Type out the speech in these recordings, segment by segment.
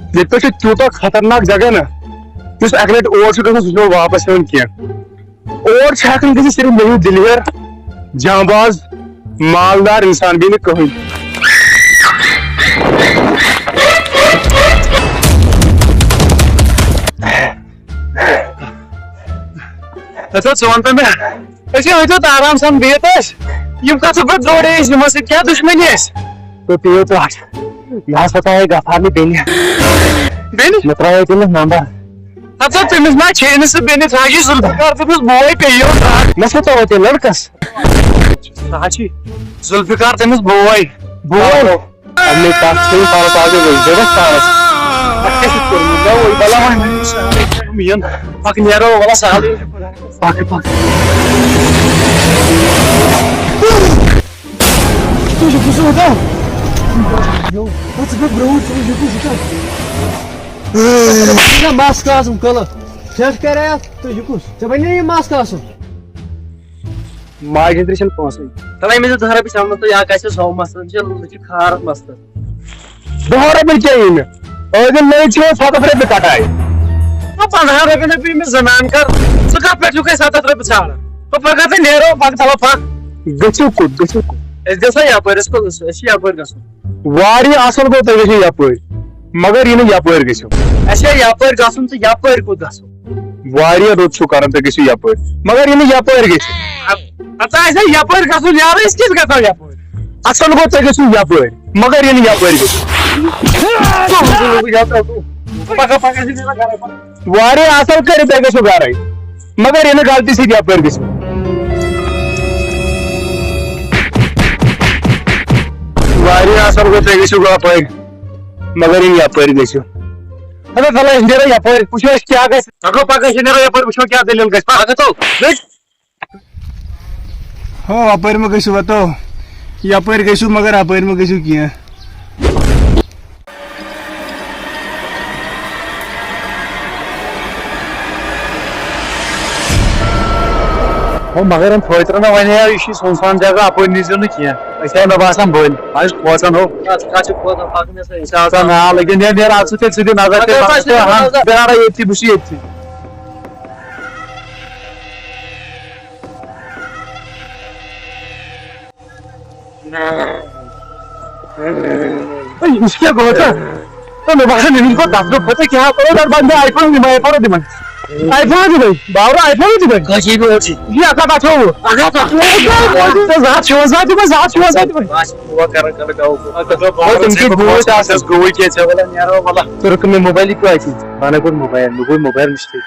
ये तूत खतरनाक जगह ना अक लट और वापस और सिर्फ मेरी दिलवर जांबाज मालदार इंसान भी कहीं वन मे आराम सान बिहत कत पे दौड़े क्या दुश्मनी तो पियो तो यह सताए गफार बेन मे त्रे तमिस नंबर अच्छा तमिस मा छे सह बेन साजी जुल्फिकार तमिस बोय पे मे सतो ते लड़कस साजी जुल्फिकार तमिस बोय बोय हमने पास से पास आगे गई जगह सारस कैसे करूंगा वो बला है मियन पक नेरो वाला साली पक पक तुझे कुछ होता yo what's good bro तुझे कुछ होता ना मास्क आसम कल क्या करे तुझे कुछ जब नहीं मास्क आसम माय जनरेशन पहुंचे तलाई में धरा भी सामने तो या कैसे 100 मस्त चल खार मस्त दोहरा मिल चाहिए में अगर नहीं चाहिए 7 रुपए काटा है तो 15 रुपए भी में जमान कर सका पे जो के 7 रुपए छाड़ तो पकते नेरो पक तला पक गचु को ऐसा या पर इसको ऐसी या पर गसो वारी आसल को तगेसी या पर मगर ये या पर गसो ऐसे या पर गसुन तो या पर को गसो वारी रोज छु कारण तगेसी या पर मगर ये या पर गसो अच्छा ऐसे या पर गसो यार इसकिस गसो या पर असल को तगेसी या पर मगर ये या पर गसो पका पका से मेरा घर पर वारी आसल करे तगेसो गारे मगर ये गलती से या पर गसो वारी आसल को तगेसो गा पर मगर ये या पर गसो अबे फला इंडेरा या पर पूछो क्या गस अगलो पाका इंडेरा या पर पूछो क्या दलील गस पाका तो हो अपर में गसो बताओ या पर गसो मगर अपर में गसो किया हो मगर हम फोइत्र ना वने यार इसी सुनसान जगह अपर निजो न किया ऐसा न बासन बोल आज पोसन हो का पोसन पाकने से ऐसा ना लेकिन ये यार आज से सीधे नजर के पास हां बेरा ये बुशी ये इसके होता तो मैं बाहर नहीं को दाब दो पता क्या करो दर बंदे आईफोन नहीं मैं पर दे आईफोन दे भाई बावरा आईफोन दे भाई गजी भी होची ये आका का छो आका का तो जात छो बस वो कर गाओ तो बहुत तुमकी बहुत आसस गोई के छवला यारो वाला तो रकम में मोबाइल को आई थी माने को मोबाइल मिस्टेक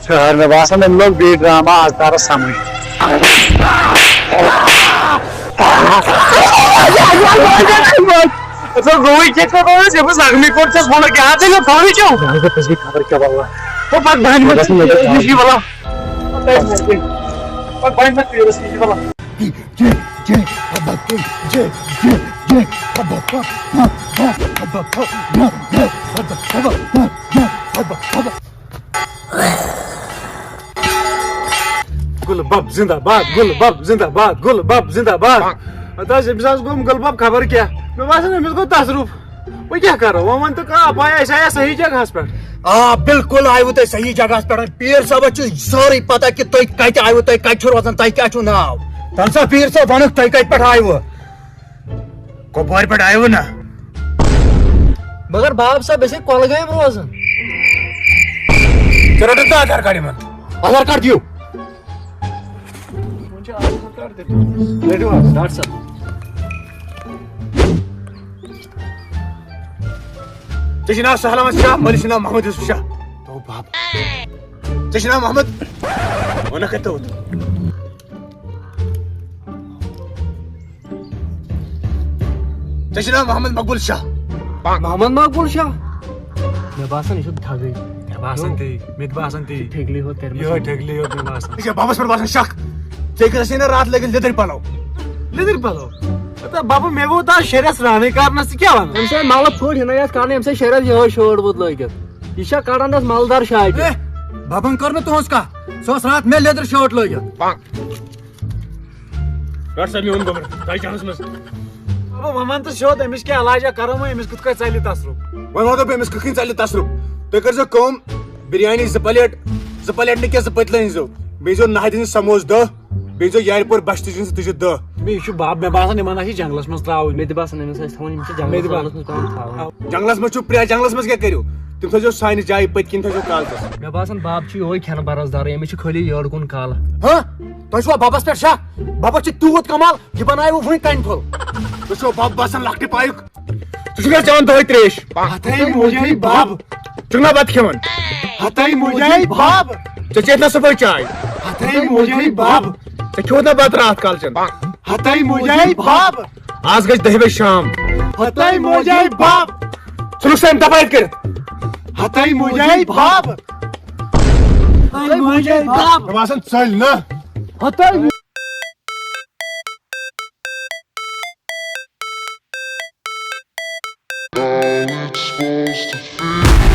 शहर में वासन में लोग भी ड्रामा आस्तार सामने तो गोई के को से बस आदमी को से बोला क्या आते ना भाभी क्यों तो तस्वीर खबर क्या बाबा वो पक बहन में जी वाला पक बहन में तेरे से वाला जे गुलबाब जिंदाबाद गुलबाब जिंदाबाद अता से बिसास गुम गुलबाब खबर क्या मैं वासन में को तसरुफ वो क्या कर रहा वो तो का पाया ऐसा सही जगह पर बिल्कुल आयो तो सही जगह पर पीर साहब छु सारी पता कि तोय कत आयो तोय कत छु रोजन तोय क्या छु नाव तनसा पीर साहब वन तोय कत पर आयो कोपर पर आयो ना मगर बाप साहब ऐसे कॉल गए रोजन रटत आधार कार्ड यमन आधार कार्ड दियो डॉक्टर साहब तेज नाव सहल अहमद शाह मलिस नाव मोहम्मद यूसुफ शाह तो बाप तेज नाव मोहम्मद वन कत तेज नाव मोहम्मद मकबूल शाह मोहम्मद मकबूल शाह मे बासन यह ठगई बासन ती मित बासन ती ठगली हो तेरे यो ठगली यो मे बासन ये बाबस पर बासन शक तेकर से रात लगे लेदर पलाव लिदर पलो तो बाबा मे वो ता शरीस राने कारण से क्या वन अमसे माल फुट हिना यास काने अमसे शरीर यो शोर बुत लगित यह कड़ान दस मालदार शाह बाबन कर न तोस का सोस रात में लेदर शर्ट लगे डॉक्टर साहब ये उन गमर ताई चांस में बाबा ममन तो शोद एमिस के इलाज करो मैं एमिस कुछ का चली तसरु वन वो तो पे मिस कखिन चले तसरु तो कर जो कम बिरयानी ज प्लेट ने के ज पतले जो बेजो नाहदिन समोस द बेजो यारपुर बस्ती जिन तुझे द मे छु बाप मे बासन मन आसी जंगलस में त्राव मे बासन अमस थवन यम जंगल में काम था जंगलस में छु प्रिया जंगलस में क्या करियो तुम थजो साइन जाय पतकिन थजो काल मे बासन बाप छु ओय खेन बरसदार यम छु खाली यड़ कुन काल हां तो छो बाबस पे शाह बाबा छु तूत कमाल ये बनाए वो वही काइन खोल तो छो बाप बासन लखटे पायुक तुझे जवन तो त्रेश हथई मुझे बाप चुना बात खेवन हथई मुझे बाप चेतना सफर चाय हथई मुझे बाप चोदना बात रात काल चन हथई मुझे बाप आज गज दहवे शाम हथई मुझे बाप सुनो सेम दबाइत कर हथई मुझे बाप हथई मुझे बाप बासन चल ना हतई All it's supposed to feel.